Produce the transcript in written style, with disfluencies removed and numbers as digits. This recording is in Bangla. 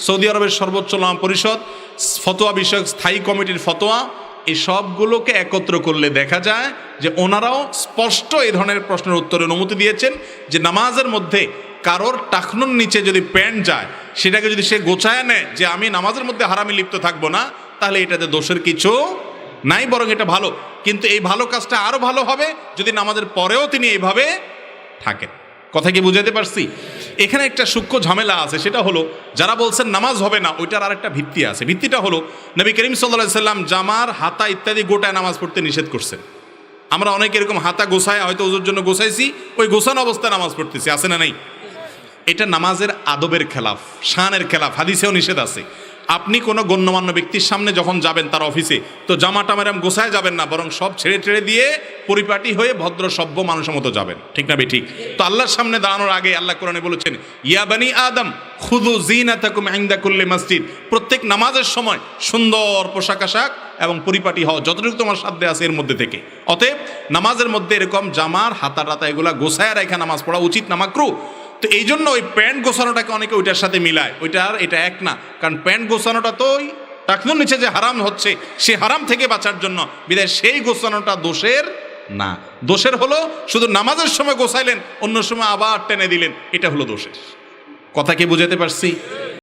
সৌদি আরবের সর্বোচ্চ উলামা পরিষদ, ফতোয়া বিষয়ক স্থায়ী কমিটির ফতোয়া, এই সবগুলোকে একত্র করলে দেখা যায় যে ওনারাও স্পষ্ট এই ধরনের প্রশ্নের উত্তরে অনুমতি দিয়েছেন যে নামাজের মধ্যে কারোর টাকনুর নিচে যদি প্যান্ট যায়, সেটাকে যদি সে গোছায় নেয় যে আমি নামাজের মধ্যে হারামে লিপ্ত থাকবো না, তাহলে এটাতে দোষের কিছু নাই, বরং এটা ভালো। কিন্তু এই ভালো কাজটা আরো ভালো হবে যদি নামাজের পরেও তিনি এইভাবে থাকেন। কথা কি বুঝাতে পারছি? এখানে একটা সূক্ষ্ম ঝামেলা আছে, সেটা হলো যারা বলছেন নামাজ হবে না, ওইটার আর একটা ভিত্তি আছে। ভিত্তিটা হলো নবী করিম সাল্লাল্লাহু আলাইহি সাল্লাম জামার, হাতা ইত্যাদি গোটায় নামাজ পড়তে নিষেধ করছেন। আমরা অনেকে এরকম হাতা গোছায়, হয়তো ওজোর জন্য গোছাইছি, ওই গোছানো অবস্থায় নামাজ পড়তেছি, আছে না নাই? এটা নামাজের আদবের খেলাফ, শানের খেলাফ, হাদিসেও নিষেধ আছে। আপনি কোনো গণ্যমান্য ব্যক্তির সামনে যখন যাবেন তার অফিসে, তো জামাটা মেরাম গোছায় যাবেন না, বরং সব ছেড়ে ছেড়ে দিয়ে পরিপাটি হয়ে ভদ্র সভ্য মানুষের মতো যাবেন, ঠিক না ঠিক? তো আল্লাহর সামনে দাঁড়ানোর আগে আল্লাহ কোরআনে বলেছেন, ইয়া বানি আদম খুযু যিনাতাকুম ইনদা কুল্লি মসজিদ, প্রত্যেক নামাজের সময় সুন্দর পোশাক আশাক এবং পরিপাটি হও যতটুকু তোমার সাধ্যে আছে এর মধ্যে থেকে। অতএব নামাজের মধ্যে এরকম জামার হাতা টাতা এগুলা গোছায় রেখে নামাজ পড়া উচিত না, মাকরুহ। তো এই জন্য ওই প্যান্ট গোছানোটাকে অনেকে ওইটার সাথে মিলায়, ওইটার এটা এক না। কারণ প্যান্ট গোছানোটা তো ওই টাকনুর নিচে যে হারাম হচ্ছে, সে হারাম থেকে বাঁচার জন্য, বিধায় সেই গোছানোটা দোষের না। দোষের হলো শুধু নামাজের সময় গোছাইলেন, অন্য সময় আবার টেনে দিলেন, এটা হলো দোষের। কথা কি বুঝাতে পারছি?